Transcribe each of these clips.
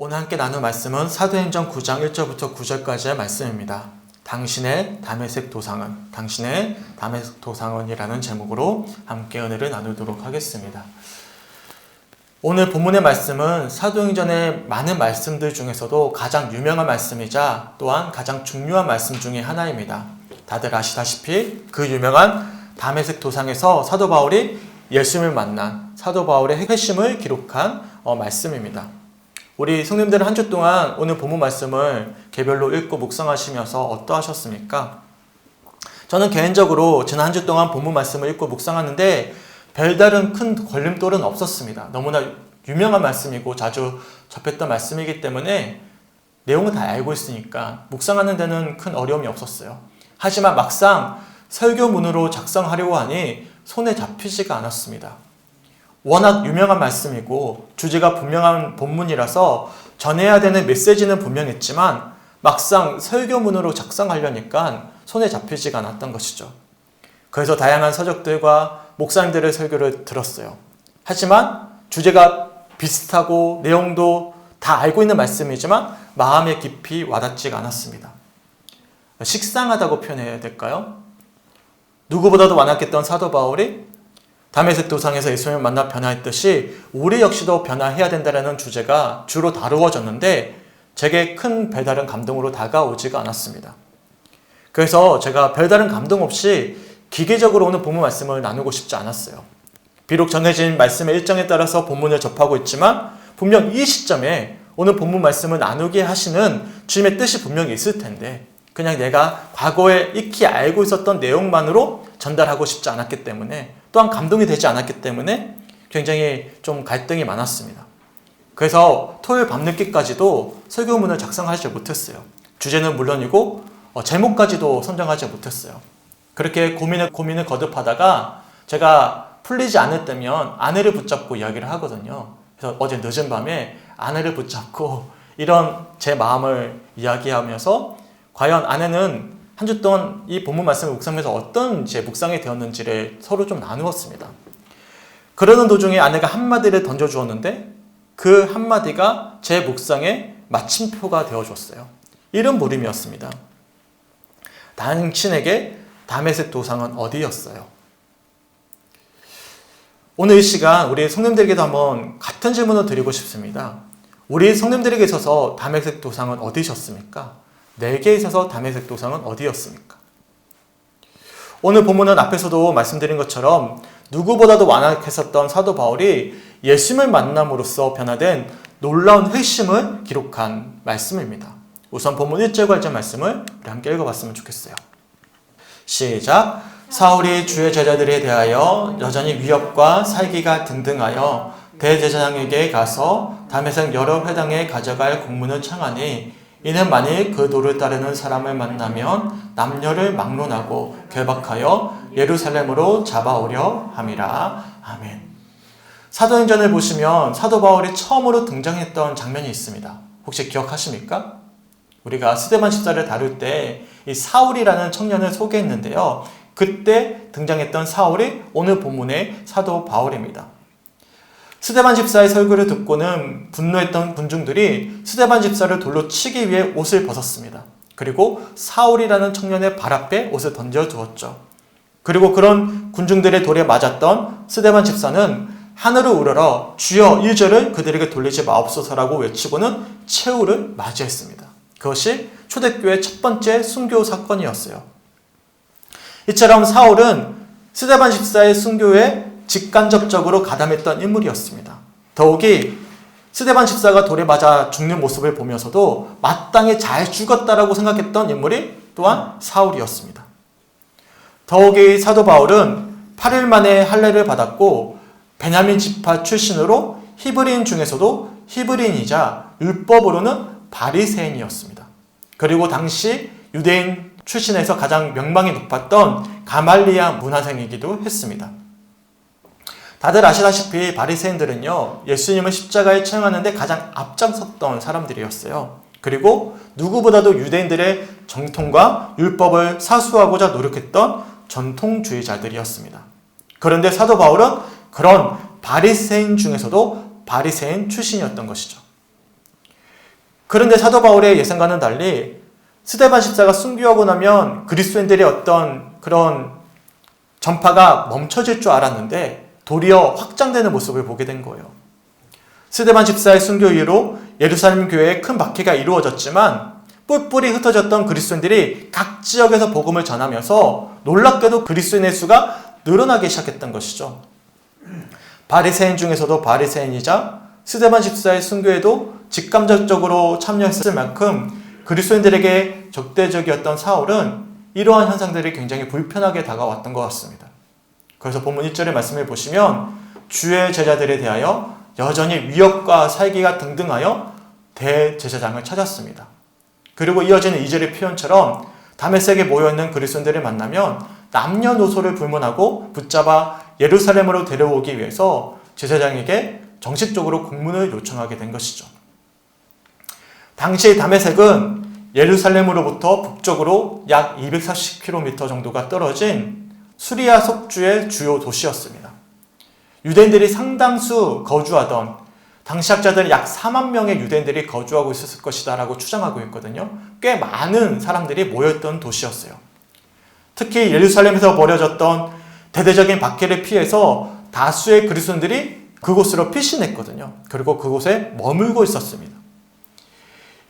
오늘 함께 나눌 말씀은 사도행전 9장 1절부터 9절까지의 말씀입니다. 당신의 다메섹 도상원이라는 제목으로 함께 은혜를 나누도록 하겠습니다. 오늘 본문의 말씀은 사도행전의 많은 말씀들 중에서도 가장 유명한 말씀이자 또한 가장 중요한 말씀 중에 하나입니다. 다들 아시다시피 그 유명한 다메섹 도상에서 사도 바울이 예수님을 만난 사도 바울의 회심을 기록한 말씀입니다. 우리 성도님들은 한 주 동안 오늘 본문 말씀을 개별로 읽고 묵상하시면서 어떠하셨습니까? 저는 개인적으로 지난 한 주 동안 본문 말씀을 읽고 묵상하는데 별다른 큰 걸림돌은 없었습니다. 너무나 유명한 말씀이고 자주 접했던 말씀이기 때문에 내용은 다 알고 있으니까 묵상하는 데는 큰 어려움이 없었어요. 하지만 막상 설교문으로 작성하려고 하니 손에 잡히지가 않았습니다. 워낙 유명한 말씀이고 주제가 분명한 본문이라서 전해야 되는 메시지는 분명했지만 막상 설교문으로 작성하려니까 손에 잡히지가 않았던 것이죠. 그래서 다양한 서적들과 목사님들의 설교를 들었어요. 하지만 주제가 비슷하고 내용도 다 알고 있는 말씀이지만 마음에 깊이 와닿지가 않았습니다. 식상하다고 표현해야 될까요? 누구보다도 완악했던 사도 바울이 다메섹 도상에서 예수님을 만나 변화했듯이 우리 역시도 변화해야 된다는 주제가 주로 다루어졌는데 제게 큰 별다른 감동으로 다가오지가 않았습니다. 그래서 제가 별다른 감동 없이 기계적으로 오늘 본문 말씀을 나누고 싶지 않았어요. 비록 정해진 말씀의 일정에 따라서 본문을 접하고 있지만 분명 이 시점에 오늘 본문 말씀을 나누게 하시는 주님의 뜻이 분명히 있을 텐데 그냥 내가 과거에 익히 알고 있었던 내용만으로 전달하고 싶지 않았기 때문에 또한 감동이 되지 않았기 때문에 굉장히 좀 갈등이 많았습니다. 그래서 토요일 밤늦게까지도 설교문을 작성하지 못했어요. 주제는 물론이고 제목까지도 선정하지 못했어요. 그렇게 고민을 거듭하다가 제가 풀리지 않을 때면 아내를 붙잡고 이야기를 하거든요. 그래서 어제 늦은 밤에 아내를 붙잡고 이런 제 마음을 이야기하면서 과연 아내는 한 주 동안 이 본문 말씀을 묵상하면서 어떤 제 묵상이 되었는지를 서로 좀 나누었습니다. 그러는 도중에 아내가 한마디를 던져주었는데 그 한마디가 제 묵상의 마침표가 되어줬어요. 이런 물음이었습니다. 당신에게 다메섹 도상은 어디였어요? 오늘 이 시간 우리 성도님들에게도 한번 같은 질문을 드리고 싶습니다. 우리 성도님들에게 있어서 다메섹 도상은 어디셨습니까? 내게 있어서 다메섹 도상은 어디였습니까? 오늘 본문은 앞에서도 말씀드린 것처럼 누구보다도 완악했었던 사도 바울이 예수님을 만남으로써 변화된 놀라운 회심을 기록한 말씀입니다. 우선 본문 1절과 2절 말씀을 우리 함께 읽어봤으면 좋겠어요. 시작! 사울이 주의 제자들에 대하여 여전히 위협과 살기가 등등하여 대제사장에게 가서 다메섹 여러 회당에 가져갈 공문을 청하니 이는 만일 그 도를 따르는 사람을 만나면 남녀를 막론하고 결박하여 예루살렘으로 잡아오려 함이라. 아멘. 사도행전을 보시면 사도 바울이 처음으로 등장했던 장면이 있습니다. 혹시 기억하십니까? 우리가 스데반 집사를 다룰 때 이 사울이라는 청년을 소개했는데요. 그때 등장했던 사울이 오늘 본문의 사도 바울입니다. 스데반 집사의 설교를 듣고는 분노했던 군중들이 스데반 집사를 돌로 치기 위해 옷을 벗었습니다. 그리고 사울이라는 청년의 발 앞에 옷을 던져두었죠. 그리고 그런 군중들의 돌에 맞았던 스데반 집사는 하늘을 우러러 주여 1절을 그들에게 돌리지 마옵소서라고 외치고는 최후를 맞이했습니다. 그것이 초대교회의 첫 번째 순교 사건이었어요. 이처럼 사울은 스데반 집사의 순교에 직간접적으로 가담했던 인물이었습니다. 더욱이 스데반 집사가 돌에 맞아 죽는 모습을 보면서도 마땅히 잘 죽었다라고 생각했던 인물이 또한 사울이었습니다. 더욱이 사도 바울은 8일 만에 할례를 받았고 베냐민 지파 출신으로 히브리인 중에서도 히브리인이자 율법으로는 바리새인이었습니다. 그리고 당시 유대인 출신에서 가장 명망이 높았던 가말리아 문화생이기도 했습니다. 다들 아시다시피 바리새인들은요 예수님을 십자가에 처형하는데 가장 앞장섰던 사람들이었어요. 그리고 누구보다도 유대인들의 정통과 율법을 사수하고자 노력했던 전통주의자들이었습니다. 그런데 사도 바울은 그런 바리새인 중에서도 바리새인 출신이었던 것이죠. 그런데 사도 바울의 예상과는 달리 스데반 집사가 순교하고 나면 그리스도인들의 어떤 그런 전파가 멈춰질 줄 알았는데 도리어 확장되는 모습을 보게 된 거예요. 스데반 집사의 순교 이후로 예루살렘 교회에 큰 박해가 이루어졌지만 뿔뿔이 흩어졌던 그리스도인들이 각 지역에서 복음을 전하면서 놀랍게도 그리스도인의 수가 늘어나기 시작했던 것이죠. 바리새인 중에서도 바리새인이자 스데반 집사의 순교에도 직감적으로 참여했을 만큼 그리스도인들에게 적대적이었던 사울은 이러한 현상들이 굉장히 불편하게 다가왔던 것 같습니다. 그래서 본문 1절의 말씀을 보시면 주의 제자들에 대하여 여전히 위협과 살기가 등등하여 대제사장을 찾았습니다. 그리고 이어지는 2절의 표현처럼 다메섹에 모여있는 그리스도인들을 만나면 남녀노소를 불문하고 붙잡아 예루살렘으로 데려오기 위해서 제사장에게 정식적으로 공문을 요청하게 된 것이죠. 당시 다메섹은 예루살렘으로부터 북쪽으로 약 240km 정도가 떨어진 수리아 속주의 주요 도시였습니다. 유대인들이 상당수 거주하던, 당시 학자들은 약 4만 명의 유대인들이 거주하고 있었을 것이다 라고 추정하고 있거든요. 꽤 많은 사람들이 모였던 도시였어요. 특히 예루살렘에서 벌여졌던 대대적인 박해를 피해서 다수의 그리스도인들이 그곳으로 피신했거든요. 그리고 그곳에 머물고 있었습니다.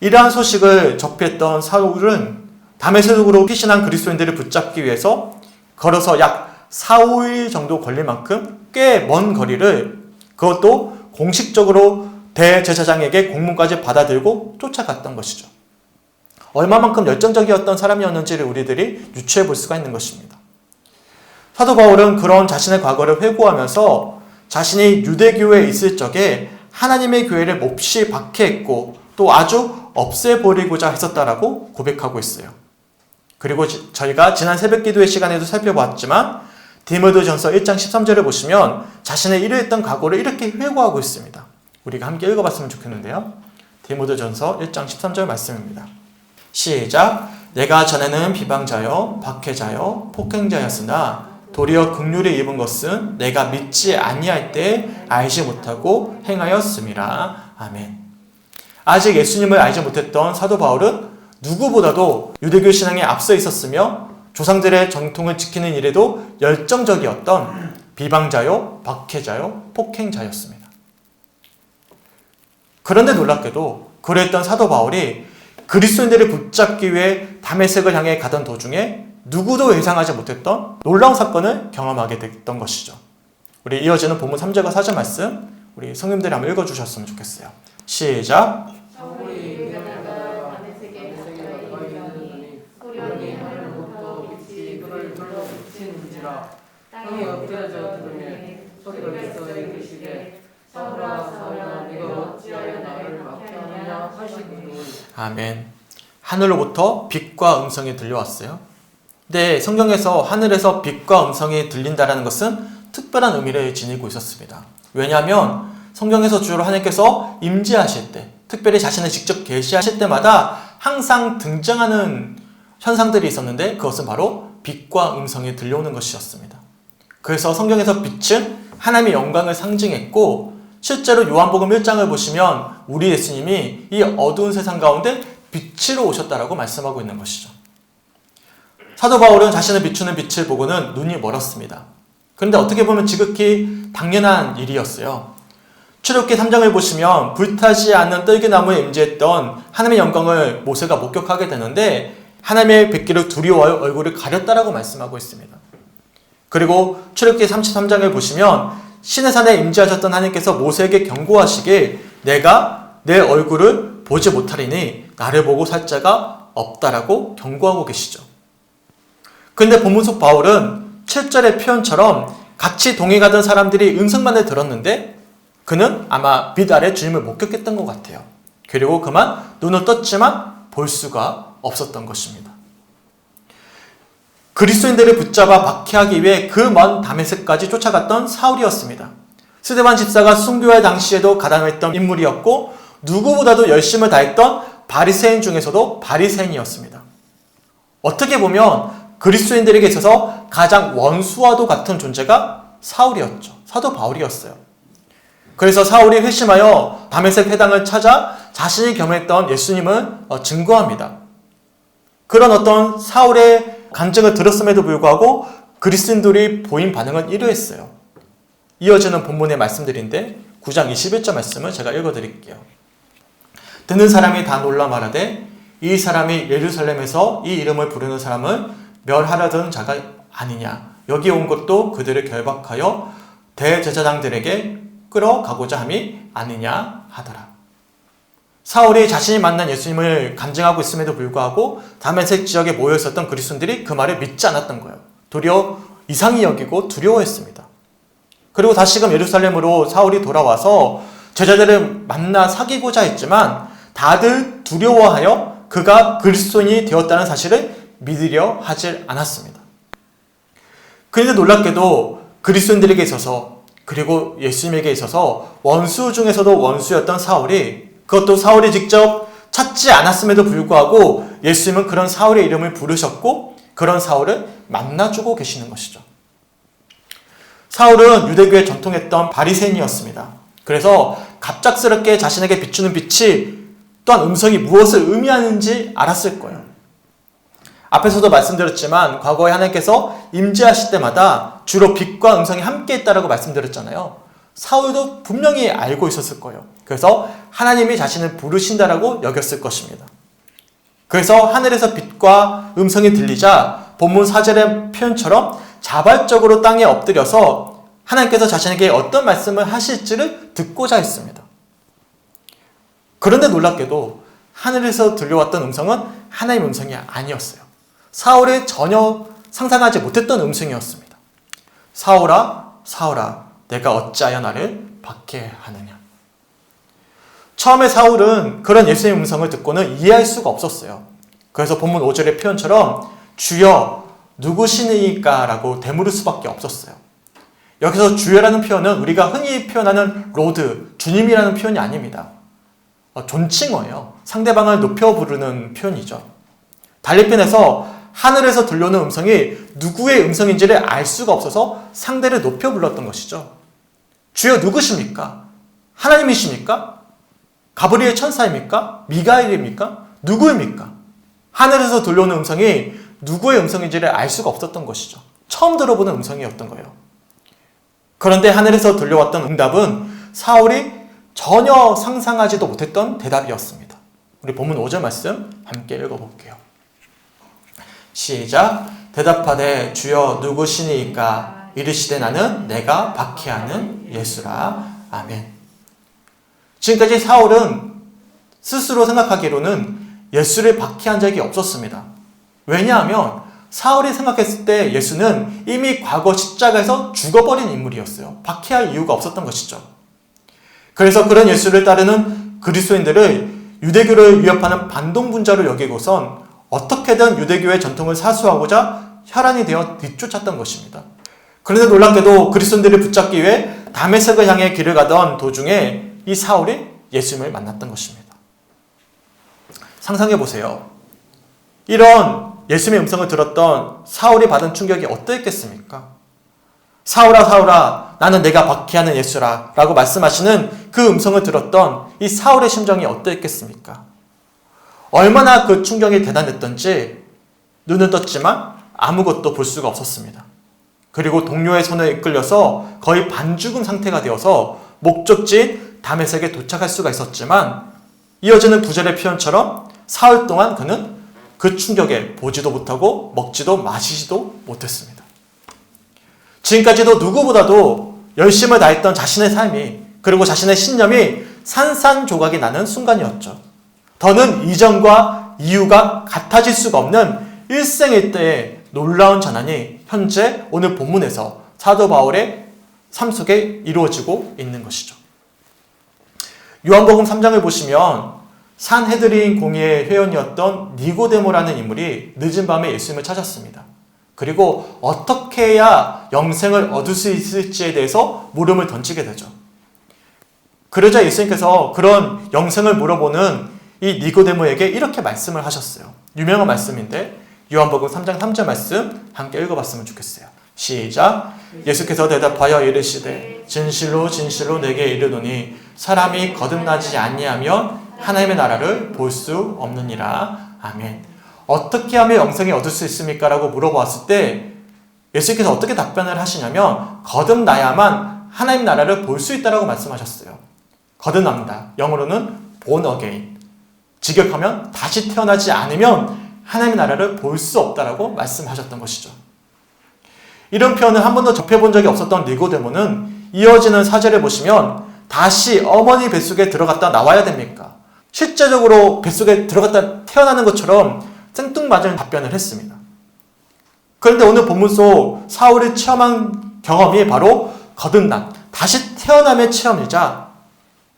이러한 소식을 접했던 사울은 다메섹으로 피신한 그리스도인들을 붙잡기 위해서 걸어서 약 4, 5일 정도 걸릴 만큼 꽤 먼 거리를, 그것도 공식적으로 대제사장에게 공문까지 받아들고 쫓아갔던 것이죠. 얼마만큼 열정적이었던 사람이었는지를 우리들이 유추해 볼 수가 있는 것입니다. 사도 바울은 그런 자신의 과거를 회고하면서 자신이 유대교회에 있을 적에 하나님의 교회를 몹시 박해했고 또 아주 없애버리고자 했었다라고 고백하고 있어요. 그리고 저희가 지난 새벽 기도의 시간에도 살펴봤지만 디모데전서 1장 13절을 보시면 자신의 이러했던 각오를 이렇게 회고하고 있습니다. 우리가 함께 읽어봤으면 좋겠는데요. 디모데전서 1장 13절 말씀입니다. 시작. 내가 전에는 비방자요 박해자요 폭행자였으나 도리어 긍휼을 입은 것은 내가 믿지 아니할 때 알지 못하고 행하였음이라. 아멘. 아직 예수님을 알지 못했던 사도 바울은 누구보다도 유대교 신앙에 앞서 있었으며 조상들의 정통을 지키는 일에도 열정적이었던 비방자요, 박해자요, 폭행자였습니다. 그런데 놀랍게도 그랬던 사도 바울이 그리스도인들을 붙잡기 위해 다메섹을 향해 가던 도중에 누구도 예상하지 못했던 놀라운 사건을 경험하게 됐던 것이죠. 우리 이어지는 본문 3절과 4절 말씀 우리 성님들이 한번 읽어주셨으면 좋겠어요. 시작. 땅에 엎드려져 들으며 소리를 써 이르시되 사울아 사울아 네가 어찌하여 나를 박해하느냐 하시더니. 아멘. 하늘로부터 빛과 음성이 들려왔어요. 네, 성경에서 하늘에서 빛과 음성이 들린다라는 것은 특별한 의미를 지니고 있었습니다. 왜냐하면 성경에서 주로 하나님께서 임재하실 때, 특별히 자신을 직접 계시하실 때마다 항상 등장하는 현상들이 있었는데 그것은 바로 빛과 음성이 들려오는 것이었습니다. 그래서 성경에서 빛은 하나님의 영광을 상징했고 실제로 요한복음 1장을 보시면 우리 예수님이 이 어두운 세상 가운데 빛으로 오셨다라고 말씀하고 있는 것이죠. 사도 바울은 자신을 비추는 빛을 보고는 눈이 멀었습니다. 그런데 어떻게 보면 지극히 당연한 일이었어요. 출애굽기 3장을 보시면 불타지 않는 떨기나무에 임재했던 하나님의 영광을 모세가 목격하게 되는데 하나님의 뵙기를 두려워하여 얼굴을 가렸다라고 말씀하고 있습니다. 그리고 출애굽기 33장을 보시면 시내산에 임재하셨던 하나님께서 모세에게 경고하시길 내가 내 얼굴을 보지 못하리니 나를 보고 살 자가 없다라고 경고하고 계시죠. 그런데 본문 속 바울은 7절의 표현처럼 같이 동행하던 사람들이 음성만을 들었는데 그는 아마 빛 아래 주님을 목격했던 것 같아요. 그리고 그만 눈을 떴지만 볼 수가 없었던 것입니다. 그리스도인들을 붙잡아 박해하기 위해 그 먼 다메섹까지 쫓아갔던 사울이었습니다. 스데반 집사가 순교할 당시에도 가담했던 인물이었고 누구보다도 열심을 다했던 바리새인 중에서도 바리새인이었습니다. 어떻게 보면 그리스도인들에게 있어서 가장 원수와도 같은 존재가 사울이었죠. 사도 바울이었어요. 그래서 사울이 회심하여 다메섹 회당을 찾아 자신이 경험했던 예수님을 증거합니다. 그런 어떤 사울의 간증을 들었음에도 불구하고 그리스도인들이 보인 반응은 이러했어요. 이어지는 본문의 말씀들인데 9장 21절 말씀을 제가 읽어드릴게요. 듣는 사람이 다 놀라 말하되 이 사람이 예루살렘에서 이 이름을 부르는 사람을 멸하려던 자가 아니냐. 여기 온 것도 그들을 결박하여 대제사장들에게 끌어가고자 함이 아니냐 하더라. 사울이 자신이 만난 예수님을 간증하고 있음에도 불구하고 다메섹 지역에 모여 있었던 그리스도인들이 그 말을 믿지 않았던 거예요. 도리어 이상히 여기고 두려워했습니다. 그리고 다시금 예루살렘으로 사울이 돌아와서 제자들을 만나 사귀고자 했지만 다들 두려워하여 그가 그리스도인이 되었다는 사실을 믿으려 하질 않았습니다. 그런데 놀랍게도 그리스도인들에게 있어서 그리고 예수님에게 있어서 원수 중에서도 원수였던 사울이 그것도 사울이 직접 찾지 않았음에도 불구하고 예수님은 그런 사울의 이름을 부르셨고 그런 사울을 만나주고 계시는 것이죠. 사울은 유대교에 전통했던 바리새인이었습니다. 그래서 갑작스럽게 자신에게 비추는 빛이 또한 음성이 무엇을 의미하는지 알았을 거예요. 앞에서도 말씀드렸지만 과거에 하나님께서 임재하실 때마다 주로 빛과 음성이 함께 있다라고 말씀드렸잖아요. 사울도 분명히 알고 있었을 거예요. 그래서 하나님이 자신을 부르신다라고 여겼을 것입니다. 그래서 하늘에서 빛과 음성이 들리자 본문 4절의 표현처럼 자발적으로 땅에 엎드려서 하나님께서 자신에게 어떤 말씀을 하실지를 듣고자 했습니다. 그런데 놀랍게도 하늘에서 들려왔던 음성은 하나님의 음성이 아니었어요. 사울이 전혀 상상하지 못했던 음성이었습니다. 사울아, 사울아, 내가 어찌하여 나를 박해하느냐. 처음에 사울은 그런 예수님의 음성을 듣고는 이해할 수가 없었어요. 그래서 본문 5절의 표현처럼 주여 누구시니까 라고 되물을 수밖에 없었어요. 여기서 주여라는 표현은 우리가 흔히 표현하는 로드, 주님이라는 표현이 아닙니다. 존칭어예요. 상대방을 높여 부르는 표현이죠. 달리편에서 하늘에서 들려오는 음성이 누구의 음성인지를 알 수가 없어서 상대를 높여 불렀던 것이죠. 주여 누구십니까? 하나님이십니까? 가브리엘 천사입니까? 미가엘입니까? 누구입니까? 하늘에서 들려오는 음성이 누구의 음성인지를 알 수가 없었던 것이죠. 처음 들어보는 음성이었던 거예요. 그런데 하늘에서 들려왔던 응답은 사울이 전혀 상상하지도 못했던 대답이었습니다. 우리 본문 5절 말씀 함께 읽어볼게요. 시작. 대답하되 주여 누구시니까 이르시되 나는 내가 박해하는 예수라. 아멘. 지금까지 사울은 스스로 생각하기로는 예수를 박해한 적이 없었습니다. 왜냐하면 사울이 생각했을 때 예수는 이미 과거 십자가에서 죽어버린 인물이었어요. 박해할 이유가 없었던 것이죠. 그래서 그런 예수를 따르는 그리스도인들을 유대교를 위협하는 반동분자로 여기고선 어떻게든 유대교의 전통을 사수하고자 혈안이 되어 뒤쫓았던 것입니다. 그런데 놀랍게도 그리스도인들을 붙잡기 위해 다메섹을 향해 길을 가던 도중에 이 사울이 예수님을 만났던 것입니다. 상상해 보세요. 이런 예수님의 음성을 들었던 사울이 받은 충격이 어떠했겠습니까? 사울아 사울아 나는 내가 박해하는 예수라 라고 말씀하시는 그 음성을 들었던 이 사울의 심정이 어떠했겠습니까? 얼마나 그 충격이 대단했던지 눈은 떴지만 아무것도 볼 수가 없었습니다. 그리고 동료의 손에 이끌려서 거의 반죽음 상태가 되어서 목적지인 다메섹에 도착할 수가 있었지만 이어지는 9절의 표현처럼 사흘 동안 그는 그 충격에 보지도 못하고 먹지도 마시지도 못했습니다. 지금까지도 누구보다도 열심을 다했던 자신의 삶이 그리고 자신의 신념이 산산조각이 나는 순간이었죠. 더는 이전과 이유가 같아질 수가 없는 일생일대의 놀라운 전환이 현재 오늘 본문에서 사도 바울의 삶 속에 이루어지고 있는 것이죠. 요한복음 3장을 보시면 산헤드린 공의의 회원이었던 니고데모라는 인물이 늦은 밤에 예수님을 찾았습니다. 그리고 어떻게 해야 영생을 얻을 수 있을지에 대해서 물음을 던지게 되죠. 그러자 예수님께서 그런 영생을 물어보는 이 니고데모에게 이렇게 말씀을 하셨어요. 유명한 말씀인데 요한복음 3장 3절 말씀 함께 읽어봤으면 좋겠어요. 시작. 예수께서 대답하여 이르시되 진실로 진실로 내게 이르노니 사람이 거듭나지 아니하면 하나님의 나라를 볼 수 없느니라. 아멘. 어떻게 하면 영생을 얻을 수 있습니까? 라고 물어보았을 때 예수께서 어떻게 답변을 하시냐면 거듭나야만 하나님 나라를 볼 수 있다라고 말씀하셨어요. 거듭납니다. 영어로는 born again. 직역하면 다시 태어나지 않으면 하나님의 나라를 볼 수 없다라고 말씀하셨던 것이죠. 이런 표현을 한 번도 접해본 적이 없었던 니고데모는 이어지는 사절을 보시면 다시 어머니 뱃속에 들어갔다 나와야 됩니까? 실제적으로 뱃속에 들어갔다 태어나는 것처럼 생뚱맞은 답변을 했습니다. 그런데 오늘 본문 속 사울이 체험한 경험이 바로 거듭남, 다시 태어남의 체험이자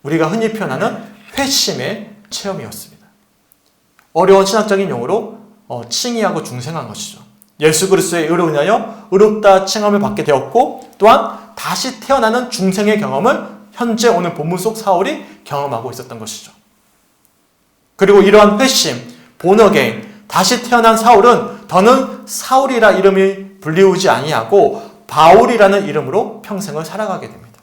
우리가 흔히 표현하는 회심의 체험이었습니다. 어려운 신학적인 용어로 칭의하고 중생한 것이죠. 예수 그리스도의 의로 인하여 의롭다 칭함을 받게 되었고 또한 다시 태어나는 중생의 경험을 현재 오늘 본문 속 사울이 경험하고 있었던 것이죠. 그리고 이러한 회심, born again, 다시 태어난 사울은 더는 사울이라 이름이 불리우지 아니하고 바울이라는 이름으로 평생을 살아가게 됩니다.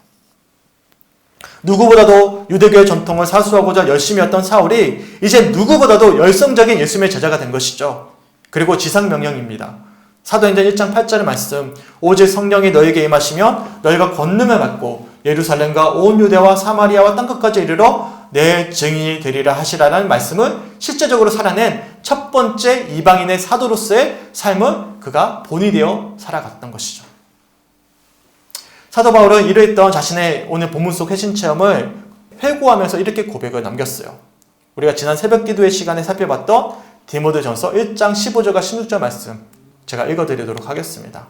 누구보다도 유대교의 전통을 사수하고자 열심히 했던 사울이 이제 누구보다도 열성적인 예수님의 제자가 된 것이죠. 그리고 지상명령입니다. 사도행전 1장 8절의 말씀, 오직 성령이 너에게 임하시면 너희가 권능을 받고 예루살렘과 온 유대와 사마리아와 땅끝까지 이르러 내 증인이 되리라 하시라는 말씀을 실제적으로 살아낸 첫 번째 이방인의 사도로서의 삶을 그가 본이 되어 살아갔던 것이죠. 사도 바울은 이러했던 자신의 오늘 본문 속 회심 체험을 회고하면서 이렇게 고백을 남겼어요. 우리가 지난 새벽 기도의 시간에 살펴봤던 디모데전서 1장 15절과 16절 말씀 제가 읽어드리도록 하겠습니다.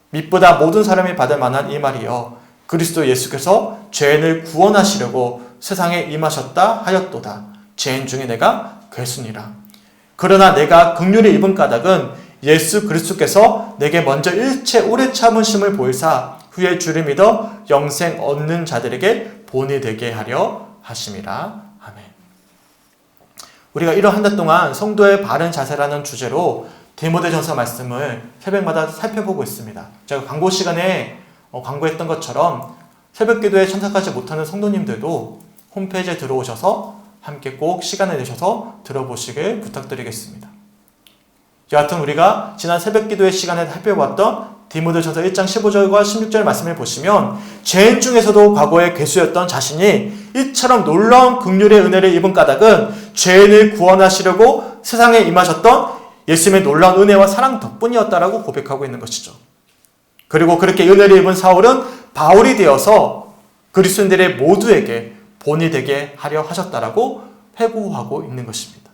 믿보다 모든 사람이 받을 만한 이 말이여 그리스도 예수께서 죄인을 구원하시려고 세상에 임하셨다 하였도다. 죄인 중에 내가 괴순이라. 그러나 내가 긍휼히 입은 까닭은 예수 그리스도께서 내게 먼저 일체 오래 참으심을 보이사 후에 주를 믿어 영생 얻는 자들에게 본이 되게 하려 하심이라. 아멘. 우리가 이런 한 달 동안 성도의 바른 자세라는 주제로 디모데전서 말씀을 새벽마다 살펴보고 있습니다. 제가 광고 시간에 광고했던 것처럼 새벽 기도에 참석하지 못하는 성도님들도 홈페이지에 들어오셔서 함께 꼭 시간을 내셔서 들어보시길 부탁드리겠습니다. 여하튼 우리가 지난 새벽 기도의 시간에 살펴봤던 디모데전서 1장 15절과 16절 말씀을 보시면 죄인 중에서도 과거에 괴수였던 자신이 이처럼 놀라운 긍휼의 은혜를 입은 까닭은 죄인을 구원하시려고 세상에 임하셨던 예수님의 놀라운 은혜와 사랑 덕분이었다라고 고백하고 있는 것이죠. 그리고 그렇게 은혜를 입은 사울은 바울이 되어서 그리스도인들의 모두에게 본이 되게 하려 하셨다라고 회고하고 있는 것입니다.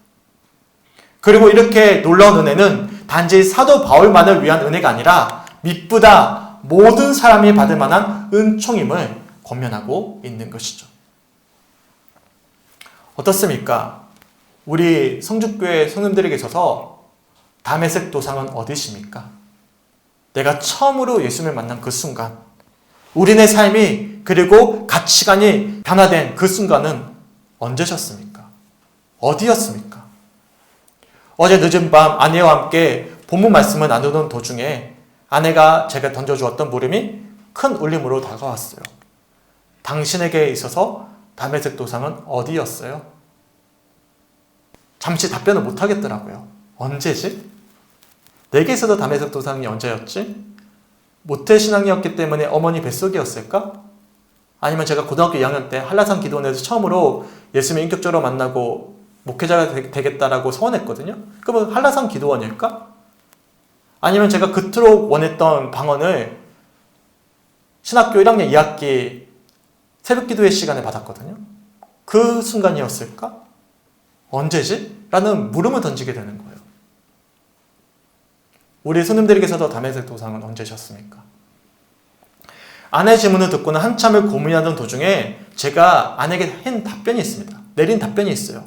그리고 이렇게 놀라운 은혜는 단지 사도 바울만을 위한 은혜가 아니라 믿보다 모든 사람이 받을 만한 은총임을 권면하고 있는 것이죠. 어떻습니까? 우리 성죽교회 성도님들에게 있어서 다메섹 도상은 어디십니까? 내가 처음으로 예수님을 만난 그 순간, 우리네 삶이 그리고 가치관이 변화된 그 순간은 언제셨습니까? 어디였습니까? 어제 늦은 밤 아내와 함께 본문 말씀을 나누던 도중에 아내가 제가 던져주었던 물음이 큰 울림으로 다가왔어요. 당신에게 있어서 다메섹 도상은 어디였어요? 잠시 답변을 못하겠더라고요. 언제지? 내게 있어서 다메섹 도상이 언제였지? 모태신앙이었기 때문에 어머니 뱃속이었을까? 아니면 제가 고등학교 2학년 때 한라산 기도원에서 처음으로 예수님을 인격적으로 만나고 목회자가 되겠다라고 소원했거든요. 그러면 한라산 기도원일까? 아니면 제가 그토록 원했던 방언을 신학교 1학년 2학기 새벽 기도회 시간에 받았거든요. 그 순간이었을까? 언제지? 라는 물음을 던지게 되는 거예요. 우리 손님들에게서도 다메섹 도상은 언제셨습니까? 아내의 질문을 듣고는 한참을 고민하던 도중에 제가 아내에게 한 답변이 있습니다. 내린 답변이 있어요.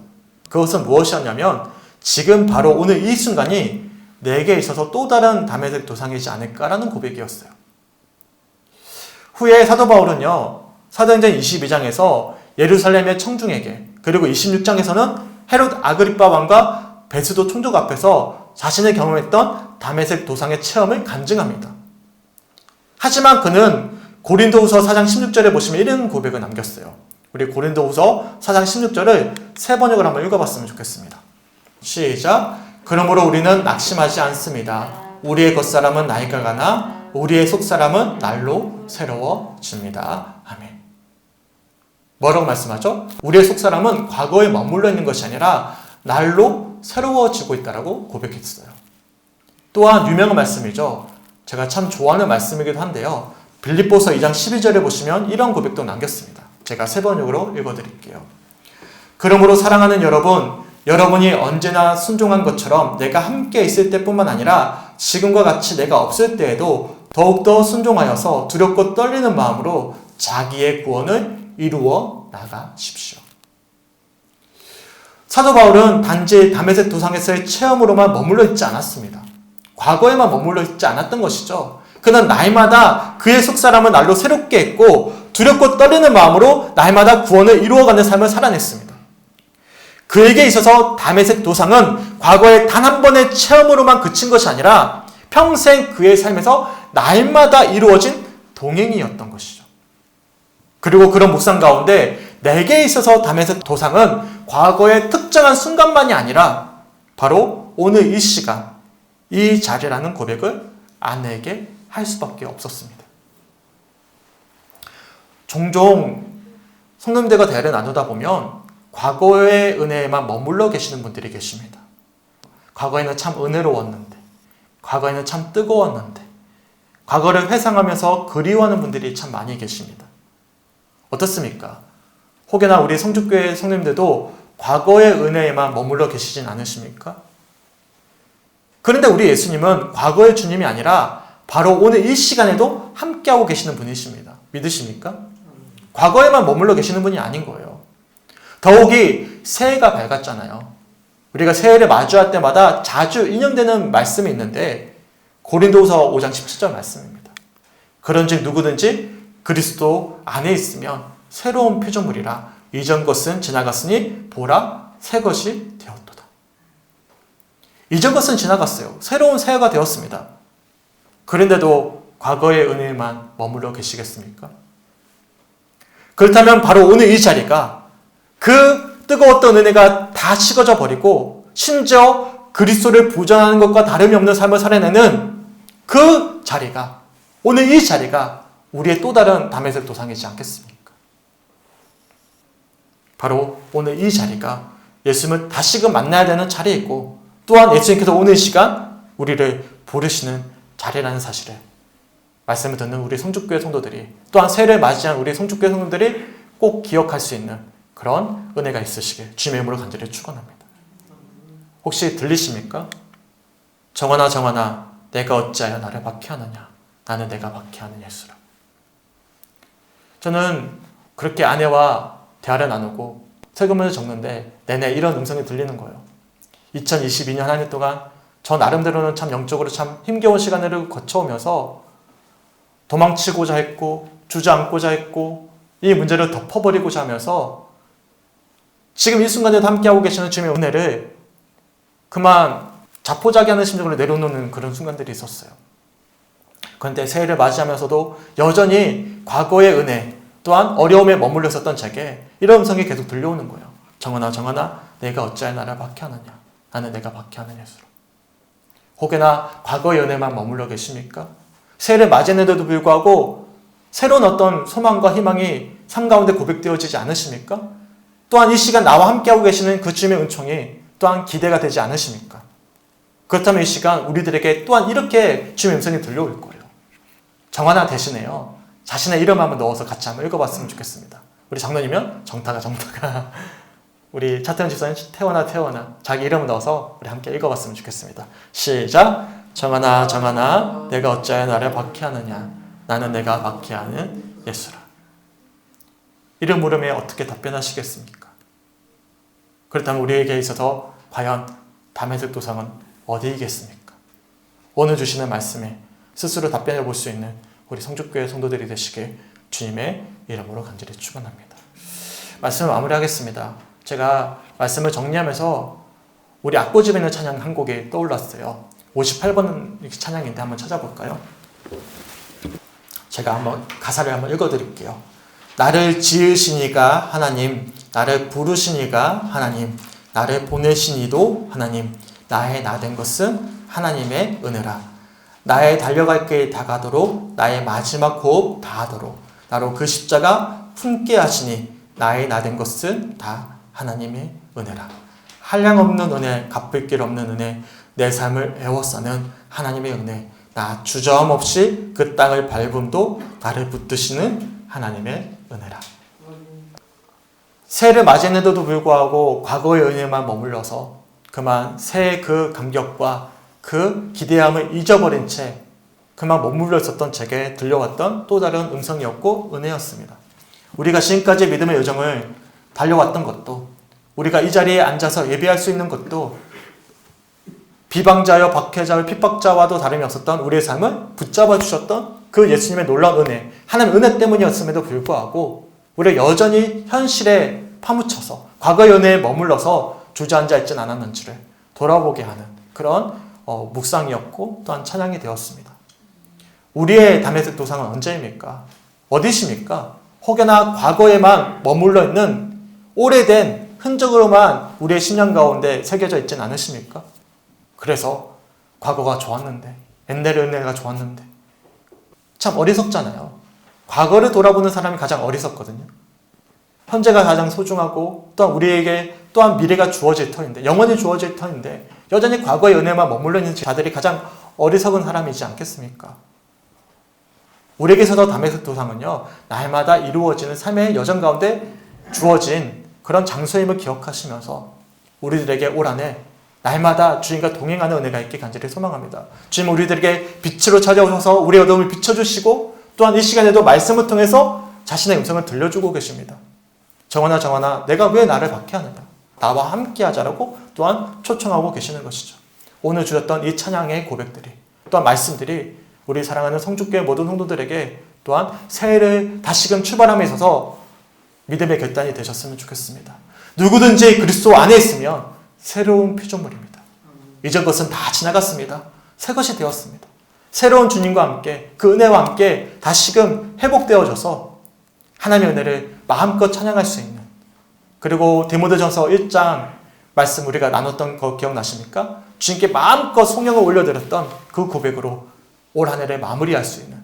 그것은 무엇이었냐면 지금 바로 오늘 이 순간이 내게 있어서 또 다른 다메섹 도상이지 않을까라는 고백이었어요. 후에 사도 바울은요, 사도행전 22장에서 예루살렘의 청중에게, 그리고 26장에서는 헤롯 아그리빠 왕과 베스도 총독 앞에서 자신의 경험했던 다메섹 도상의 체험을 간증합니다. 하지만 그는 고린도후서 4장 16절에 보시면 이런 고백을 남겼어요. 우리 고린도후서 4장 16절을 새 번역을 한번 읽어봤으면 좋겠습니다. 시작. 그러므로 우리는 낙심하지 않습니다. 우리의 겉사람은 나이가 가나 우리의 속사람은 날로 새로워집니다. 아멘. 뭐라고 말씀하죠? 우리의 속사람은 과거에 머물러 있는 것이 아니라 날로 새로워지고 있다고 고백했어요. 또한 유명한 말씀이죠. 제가 참 좋아하는 말씀이기도 한데요. 빌립보서 2장 12절에 보시면 이런 고백도 남겼습니다. 제가 새 번역으로 읽어드릴게요. 그러므로 사랑하는 여러분, 여러분이 언제나 순종한 것처럼 내가 함께 있을 때뿐만 아니라 지금과 같이 내가 없을 때에도 더욱더 순종하여서 두렵고 떨리는 마음으로 자기의 구원을 이루어 나가십시오. 사도 바울은 단지 다메섹 도상에서의 체험으로만 머물러 있지 않았습니다. 과거에만 머물러 있지 않았던 것이죠. 그는 날마다 그의 속사람을 날로 새롭게 했고 두렵고 떨리는 마음으로 날마다 구원을 이루어가는 삶을 살아냈습니다. 그에게 있어서 다메섹 도상은 과거의 단 한 번의 체험으로만 그친 것이 아니라 평생 그의 삶에서 날마다 이루어진 동행이었던 것이죠. 그리고 그런 묵상 가운데 내게 있어서 다메섹 도상은 과거의 특정한 순간만이 아니라 바로 오늘 이 시간, 이 자리라는 고백을 아내에게 할 수밖에 없었습니다. 종종 성도님들과 대화를 나누다 보면 과거의 은혜에만 머물러 계시는 분들이 계십니다. 과거에는 참 은혜로웠는데, 과거에는 참 뜨거웠는데, 과거를 회상하면서 그리워하는 분들이 참 많이 계십니다. 어떻습니까? 혹여나 우리 성주교회 성도님들도 과거의 은혜에만 머물러 계시진 않으십니까? 그런데 우리 예수님은 과거의 주님이 아니라 바로 오늘 이 시간에도 함께하고 계시는 분이십니다. 믿으십니까? 과거에만 머물러 계시는 분이 아닌 거예요. 더욱이 새해가 밝았잖아요. 우리가 새해를 마주할 때마다 자주 인용되는 말씀이 있는데 고린도후서 5장 17절 말씀입니다. 그런즉 누구든지 그리스도 안에 있으면 새로운 피조물이라 이전 것은 지나갔으니 보라 새 것이 되었도다. 이전 것은 지나갔어요. 새로운 새해가 되었습니다. 그런데도 과거의 은혜만 머물러 계시겠습니까? 그렇다면 바로 오늘 이 자리가 그 뜨거웠던 은혜가 다 식어져 버리고 심지어 그리스도를 부정하는 것과 다름이 없는 삶을 살아내는 그 자리가, 오늘 이 자리가 우리의 또 다른 다메섹 도상이지 않겠습니까? 바로 오늘 이 자리가 예수님을 다시금 만나야 되는 자리이고 또한 예수님께서 오늘 이 시간 우리를 부르시는 자리라는 사실을 말씀을 듣는 우리 성주교회 성도들이 또한 새해를 맞이한 우리 성주교회 성도들이 꼭 기억할 수 있는 그런 은혜가 있으시길 주님의 이름으로 간절히 축원합니다. 혹시 들리십니까? 정하나 정하나 내가 어찌하여 나를 박해하느냐 나는 내가 박해하는 예수라. 저는 그렇게 아내와 대화를 나누고 설교문을 적는데 내내 이런 음성이 들리는 거예요. 2022년 한 해 동안 저 나름대로는 참 영적으로 참 힘겨운 시간을 거쳐오면서 도망치고자 했고 주저앉고자 했고 이 문제를 덮어버리고자 하면서 지금 이 순간에도 함께하고 계시는 주님의 은혜를 그만 자포자기하는 심정으로 내려놓는 그런 순간들이 있었어요. 그런데 새해를 맞이하면서도 여전히 과거의 은혜 또한 어려움에 머물러 있었던 제게 이런 음성이 계속 들려오는 거예요. 정하나 정하나 내가 어찌하여 나를 박해하느냐 나는 내가 박해하는 예수로. 혹여나 과거의 은혜만 머물러 계십니까? 새해를 맞이했는데도 불구하고 새로운 어떤 소망과 희망이 삶 가운데 고백되어지지 않으십니까? 또한 이 시간 나와 함께하고 계시는 그 주님의 은총이 또한 기대가 되지 않으십니까? 그렇다면 이 시간 우리들에게 또한 이렇게 주님의 음성이 들려올 거예요. 정하나 대신에요. 자신의 이름 한번 넣어서 같이 한번 읽어봤으면 좋겠습니다. 우리 장로님은 정타가 우리 차태원 집사님 태원아 자기 이름을 넣어서 우리 함께 읽어봤으면 좋겠습니다. 시작. 정하나 정하나 내가 어찌하여 나를 박해하느냐 나는 내가 박해하는 예수라. 이름 물음에 어떻게 답변하시겠습니까? 그렇다면 우리에게 있어서 과연 다메섹 도상은 어디이겠습니까? 오늘 주시는 말씀에 스스로 답변해 볼 수 있는 우리 성주교회 성도들이 되시길 주님의 이름으로 간절히 축원합니다. 말씀을 마무리하겠습니다. 제가 말씀을 정리하면서 우리 악보집에 있는 찬양 한 곡이 떠올랐어요. 58번 찬양인데 한번 찾아볼까요? 제가 한번 가사를 한번 읽어드릴게요. 나를 지으시니가 하나님, 나를 부르시니가 하나님, 나를 보내시니도 하나님, 나의 나 된 것은 하나님의 은혜라. 나의 달려갈 길이 다가도록 나의 마지막 호흡 다하도록 나로 그 십자가 품게 하시니 나의 나 된 것은 다 하나님의 은혜라. 한량없는 은혜, 갚을 길 없는 은혜, 내 삶을 애워싸는 하나님의 은혜, 나 주저함없이 그 땅을 밟음도 나를 붙드시는 하나님의 은혜라. 새해를 맞이했는데도 불구하고 과거의 은혜만 머물러서 그만 새해 그 감격과 그 기대함을 잊어버린 채 그만 머물러 있었던 제게 들려왔던 또 다른 음성이었고 은혜였습니다. 우리가 지금까지 믿음의 여정을 달려왔던 것도, 우리가 이 자리에 앉아서 예배할 수 있는 것도 비방자여 박해자여 핍박자와도 다름이 없었던 우리의 삶을 붙잡아 주셨던 그 예수님의 놀라운 은혜, 하나님의 은혜 때문이었음에도 불구하고 우리가 여전히 현실에 파묻혀서 과거의 은혜에 머물러서 주저앉아 있진 않았는지를 돌아보게 하는 그런 묵상이었고 또한 찬양이 되었습니다. 우리의 다메섹 도상은 언제입니까? 어디십니까? 혹여나 과거에만 머물러 있는 오래된 흔적으로만 우리의 심령 가운데 새겨져 있진 않으십니까? 그래서 과거가 좋았는데, 옛날의 은혜가 좋았는데 참 어리석잖아요. 과거를 돌아보는 사람이 가장 어리석거든요. 현재가 가장 소중하고 또한 우리에게 또한 미래가 주어질 터인데, 영원히 주어질 터인데 여전히 과거의 은혜만 머물러 있는 자들이 가장 어리석은 사람이지 않겠습니까? 우리에게서 다메섹 도상은요, 날마다 이루어지는 삶의 여정 가운데 주어진 그런 장소임을 기억하시면서 우리들에게 올 한해 날마다 주님과 동행하는 은혜가 있게 간절히 소망합니다. 주님 우리들에게 빛으로 찾아오셔서 우리의 어둠을 비춰주시고 또한 이 시간에도 말씀을 통해서 자신의 음성을 들려주고 계십니다. 정하나 정하나 내가 왜 나를 박해하느냐, 나와 함께 하자라고 또한 초청하고 계시는 것이죠. 오늘 주셨던 이 찬양의 고백들이 또한 말씀들이 우리 사랑하는 성주교회 모든 성도들에게 또한 새해를 다시금 출발함에 있어서 믿음의 결단이 되셨으면 좋겠습니다. 누구든지 그리스도 안에 있으면 새로운 피조물입니다. 이전 것은 다 지나갔습니다. 새 것이 되었습니다. 새로운 주님과 함께 그 은혜와 함께 다시금 회복되어져서 하나님의 은혜를 마음껏 찬양할 수 있는, 그리고 디모데전서 1장 말씀 우리가 나눴던 거 기억나십니까? 주님께 마음껏 성령을 올려드렸던 그 고백으로 올 한 해를 마무리할 수 있는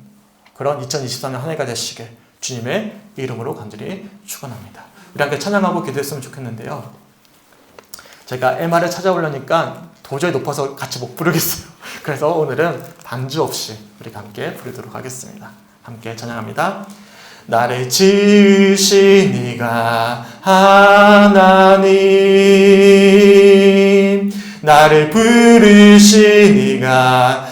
그런 2024년 한 해가 되시길 주님의 이름으로 간절히 축원합니다. 우리 함께 찬양하고 기도했으면 좋겠는데요. 제가 MR을 찾아오려니까 도저히 높아서 같이 못 부르겠어요. 그래서 오늘은 반주 없이 우리가 함께 부르도록 하겠습니다. 함께 찬양합니다. 나를 지으신 이가 하나님, 나를 부르신 이가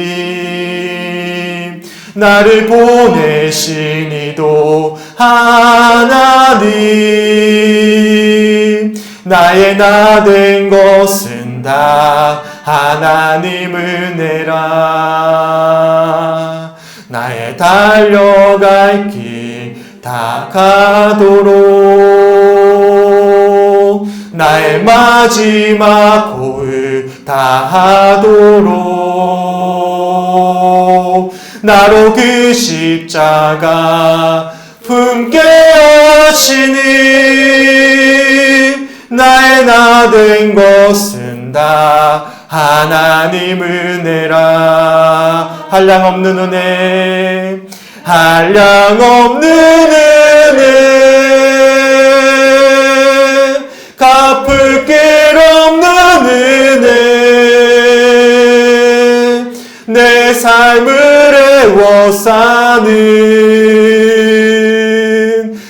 하나님, 나를 보내신 이도 하나님, 나의 나 된 것은 다 하나님 은혜라. 나의 달려갈 길 다가도록 나의 마지막 호흡 다하도록 나로 그 십자가 품게 하시니 나의 나 된 것은 다 하나님 은혜라. 한량없는 은혜, 한량없는 은혜, 갚을 길 없는 은혜, 내 삶을 애워싸는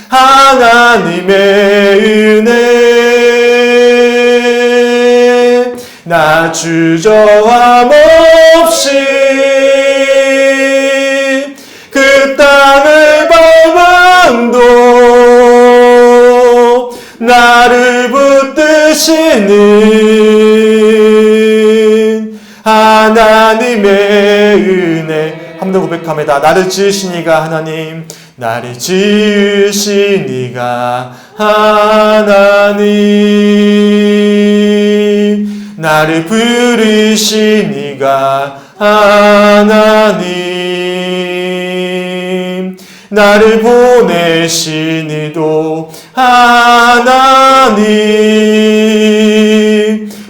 하나님의 은혜, 나 주저함 없이 그 땅을 밟음도 나를 붙드시는 하나님의 은혜. 한번 고백합니다. 나를 지으신 이가 하나님, 나를 지으신 이가 하나님, 나를 부르신 이가 하나님, 나를 보내신 이도 하나님.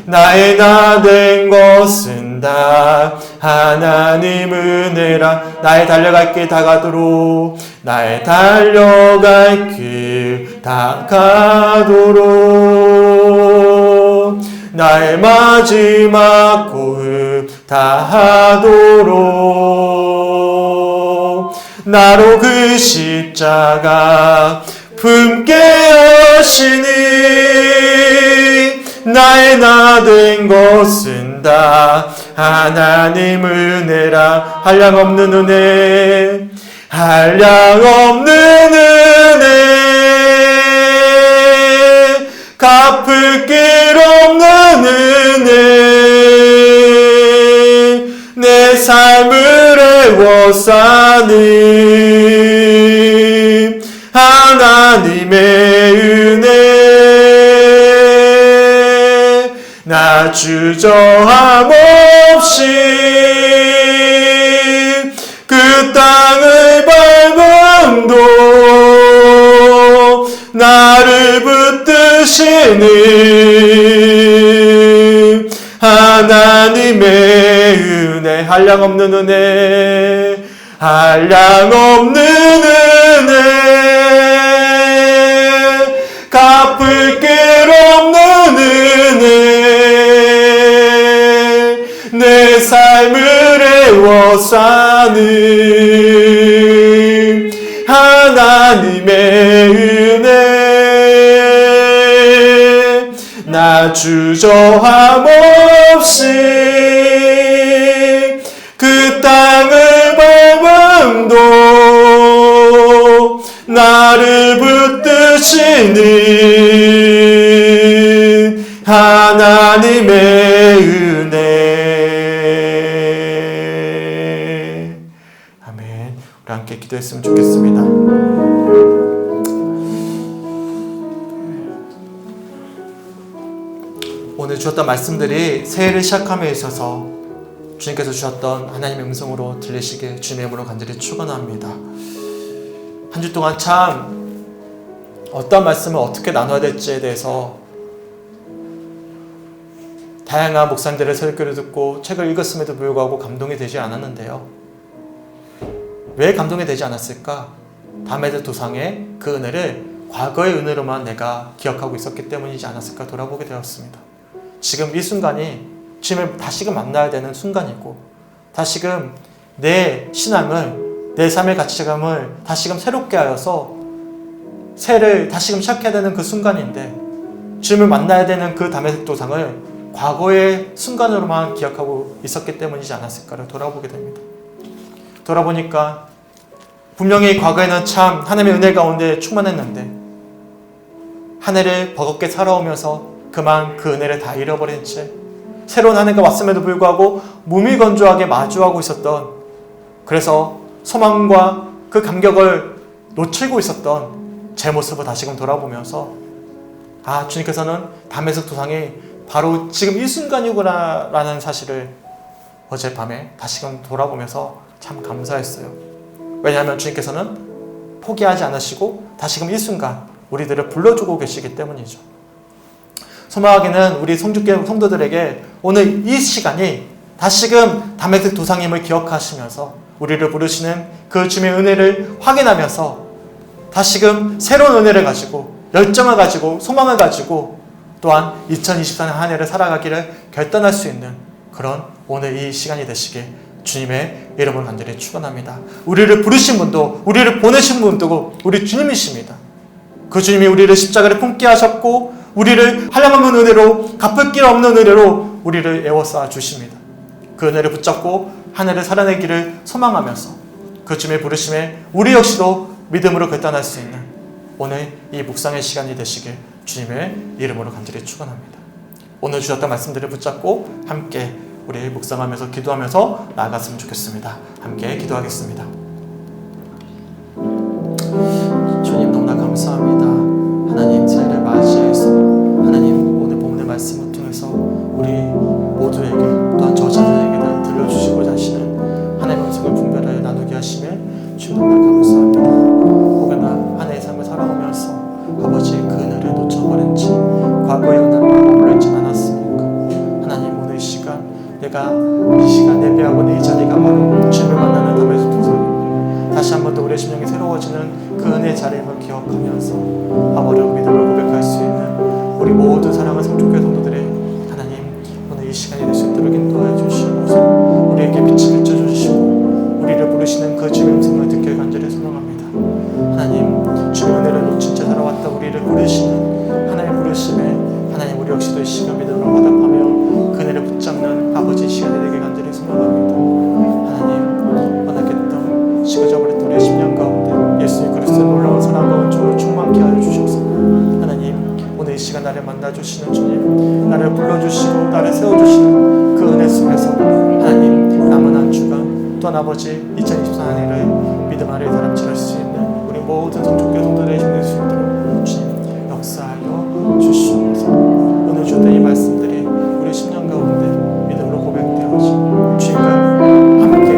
나의 나 된 것은 다 하나님 은혜라. 나의 달려갈 길 다가도록, 나의 달려갈 길 다가도록, 나의 마지막 호흡 다하도록, 나로 그 십자가 품게 하시니 나의 나 된 것은 다 하나님 은혜라. 한량없는 은혜, 한량없는 은혜, 갚을 길 없는 은혜, 내 삶을 애워싸는 하나님의 은혜. 나 주저함 없이 그 땅을 밟음도 나를 붙드시는 하나님의 은혜. 한량없는 은혜, 한량없는 은혜, 갚을 길 없는 은혜, 내 삶을 애워싸는 하나님의 은혜. 나 주저함 없이 그 땅을 밟음도 나를 붙드시는 하나님의 은혜. 아멘. 우리 함께 기도했으면 좋겠습니다. 오늘 주셨던 말씀들이 새해를 시작함에 있어서 주님께서 주셨던 하나님의 음성으로 들리시길 주님의 이름으로 간절히 축원합니다. 한 주 동안 참 어떤 말씀을 어떻게 나눠야 될지에 대해서 다양한 목사님들의 설교를 듣고 책을 읽었음에도 불구하고 감동이 되지 않았는데요. 왜 감동이 되지 않았을까? 다메섹 도상의 그 은혜를 과거의 은혜로만 내가 기억하고 있었기 때문이지 않았을까 돌아보게 되었습니다. 지금 이 순간이 주님을 다시금 만나야 되는 순간이고, 다시금 내 신앙을, 내 삶의 가치감을 다시금 새롭게 하여서 새해를 다시금 시작해야 되는 그 순간인데, 주님을 만나야 되는 그 다메섹 도상을 과거의 순간으로만 기억하고 있었기 때문이지 않았을까를 돌아보게 됩니다. 돌아보니까 분명히 과거에는 참 하나님의 은혜 가운데 충만했는데 한 해를 버겁게 살아오면서 그만 그 은혜를 다 잃어버린 채 새로운 한 해가 왔음에도 불구하고 무미건조하게 마주하고 있었던, 그래서 소망과 그 감격을 놓치고 있었던 제 모습을 다시금 돌아보면서, 아, 주님께서는 다메섹 도상이 바로 지금 이 순간이구나 라는 사실을 어젯밤에 다시금 돌아보면서 참 감사했어요. 왜냐하면 주님께서는 포기하지 않으시고 다시금 이 순간 우리들을 불러주고 계시기 때문이죠. 소망하기는 우리 성도들에게 오늘 이 시간이 다시금 다메섹 도상님을 기억하시면서 우리를 부르시는 그 주님의 은혜를 확인하면서 다시금 새로운 은혜를 가지고 열정을 가지고 소망을 가지고 또한 2024년 한 해를 살아가기를 결단할 수 있는 그런 오늘 이 시간이 되시길 주님의 이름으로 간절히 축원합니다. 우리를 부르신 분도 우리를 보내신 분도 우리 주님이십니다. 그 주님이 우리를 십자가를 품게 하셨고 우리를 한량없는 은혜로, 갚을 길 없는 은혜로 우리를 에워싸 주십니다. 그 은혜를 붙잡고 한 해를 살아내기를 소망하면서 그 주님의 부르심에 우리 역시도 믿음으로 결단할 수 있는 오늘 이 묵상의 시간이 되시길 주님의 이름으로 간절히 축원합니다. 오늘 주셨던 말씀들을 붙잡고 함께 우리 묵상하면서 기도하면서 나아갔으면 좋겠습니다. 함께 기도하겠습니다. 주님 너무나 감사합니다. 하나님 새해를 맞이해서 하나님 오늘 본문의 말씀을 통해서 우리 모두에게 또한 저 자녀에게 들려주시고자 하시는 하나님의 음성을 분별하여 나누게 하시며 주님 너무나 감사합니다. 번 더 우리의 심령이 새로워지는 그 은혜의 자리임을 기억하면서 어려운 믿음을 고백할 수 있는 우리 모든 사랑하는 성족교회 성도들의 하나님, 오늘 이 시간이 될 수 있도록 인도하여 주시옵소서. 우리에게 빛을 비춰주시고 우리를 부르시는 그 주의 음성을 듣길 간절히 소망합니다. 하나님, 주의 은혜를 놓친 채 살아왔다 우리를 부르시는 하나님 부르심에 하나님, 우리 역시도 이 시간 믿음으로 화답하며 그 은혜를 붙잡는 아버지 시간이 되길 간절히 소망합니다. 하나님, 와닿겠던 식어져버렸던 우리의 심령 가운데 예수의 그리스도의 놀라운 사랑과 은총을 충만케 하여 주셔서 하나님, 오늘 이 시간 나를 만나주시는 주님, 나를 불러주시고 나를 세워주시는 그 은혜 속에서 하나님, 남은 한 주간 또한 아버지 2024년을 믿음 아래 사람처럼 수 있는 우리 모든 성족교 성도들의 힘낼 수 있도록 주님 역사하여 주시옵소서. 오늘 주었던 이 말씀들이 우리 심령 가운데 믿음으로 고백되어지 주님과 함께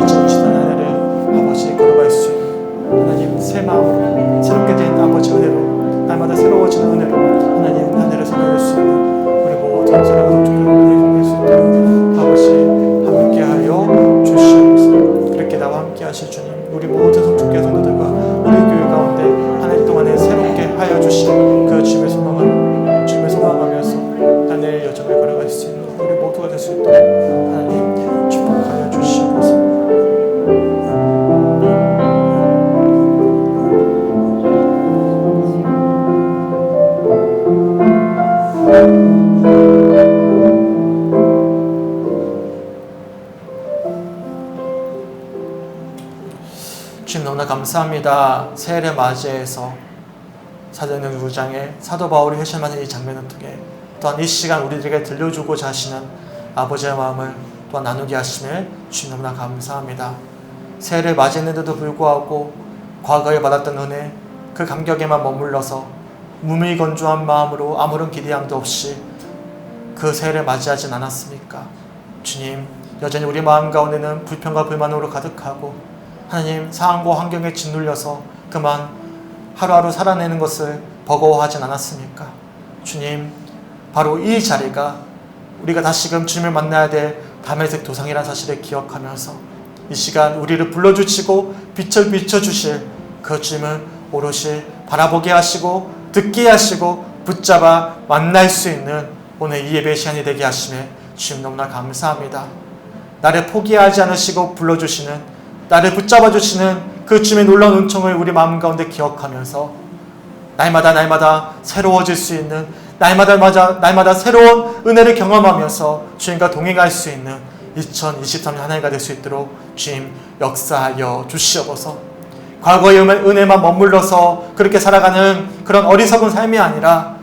2024년을 아버지 걸어갈 수 있는 하나님 새 마음으로 새롭게 된 아버지 은혜로 날마다 새로워지는 은혜로 하나님 하늘을 살아낼 수 있는 우리 모든 사랑하는 성족교를 힘낼 수 있도록 아버지 함께하여 주시옵소서. 그렇게 나와 함께하실 주님, 우리 모든 성족교 성도들과 우리 교회 가운데 한 해 동안에 새롭게 하여 주신 그 주님의 소망하면서 하늘의 여정을 걸어갈 수 있는 우리 모두가 될 수 있도록 하나님 축복하여 주시옵소서. 주님 너무나 감사합니다. 새해를 맞이해서 사도행전 9장에 사도 바울이 회심하는 이 장면을 통해 또한 이 시간 우리들에게 들려주고자 하시는 아버지의 마음을 또한 나누게 하심에 주님 너무나 감사합니다. 새해를 맞이했는데도 불구하고 과거에 받았던 은혜, 그 감격에만 머물러서 무미건조한 마음으로 아무런 기대함도 없이 그 새해를 맞이하진 않았습니까? 주님, 여전히 우리 마음 가운데는 불평과 불만으로 가득하고 하나님, 상황과 환경에 짓눌려서 그만 하루하루 살아내는 것을 버거워하진 않았습니까? 주님, 바로 이 자리가 우리가 다시금 주님을 만나야 될 다메섹 도상이라는 사실을 기억하면서 이 시간 우리를 불러주시고 빛을 비춰주실 그 주님을 오롯이 바라보게 하시고 듣게 하시고 붙잡아 만날 수 있는 오늘 이 예배 시간이 되게 하심에 주님 너무나 감사합니다. 나를 포기하지 않으시고 불러주시는, 나를 붙잡아 주시는 그 주님의 놀라운 은총을 우리 마음 가운데 기억하면서 날마다 새로워질 수 있는, 날마다 새로운 은혜를 경험하면서 주님과 동행할 수 있는 2023년 한 해가 될 수 있도록 주님 역사하여 주시옵소서. 과거의 은혜만 머물러서 그렇게 살아가는 그런 어리석은 삶이 아니라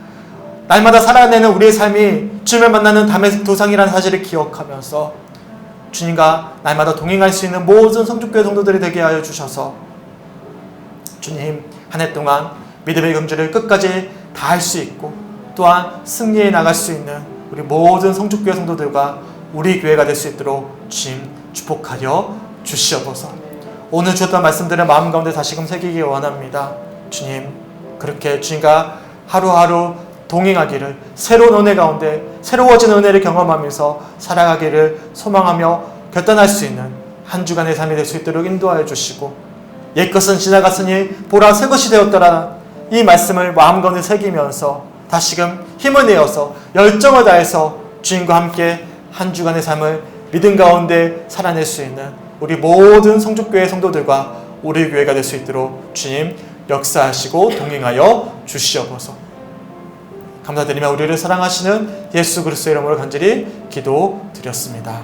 날마다 살아내는 우리의 삶이 주님을 만나는 다메섹 도상이라는 사실을 기억하면서 주님과 날마다 동행할 수 있는 모든 성족교회 성도들이 되게 하여 주셔서 주님, 한 해 동안 믿음의 경주를 끝까지 다할 수 있고 또한 승리해 나갈 수 있는 우리 모든 성족교회 성도들과 우리 교회가 될 수 있도록 주님 축복하여 주시옵소서. 오늘 주었던 말씀들을 마음 가운데 다시금 새기기 원합니다. 주님, 그렇게 주님과 하루하루 동행하기를, 새로운 은혜 가운데 새로워지는 은혜를 경험하면서 살아가기를 소망하며 결단할 수 있는 한 주간의 삶이 될 수 있도록 인도하여 주시고, 옛것은 지나갔으니 보라 새 것이 되었더라, 이 말씀을 마음 가운데 새기면서 다시금 힘을 내어서 열정을 다해서 주님과 함께 한 주간의 삶을 믿음 가운데 살아낼 수 있는 우리 모든 성족교회 성도들과 우리 교회가 될 수 있도록 주님 역사하시고 동행하여 주시옵소서. 감사드리며 우리를 사랑하시는 예수 그리스도의 이름으로 간절히 기도드렸습니다.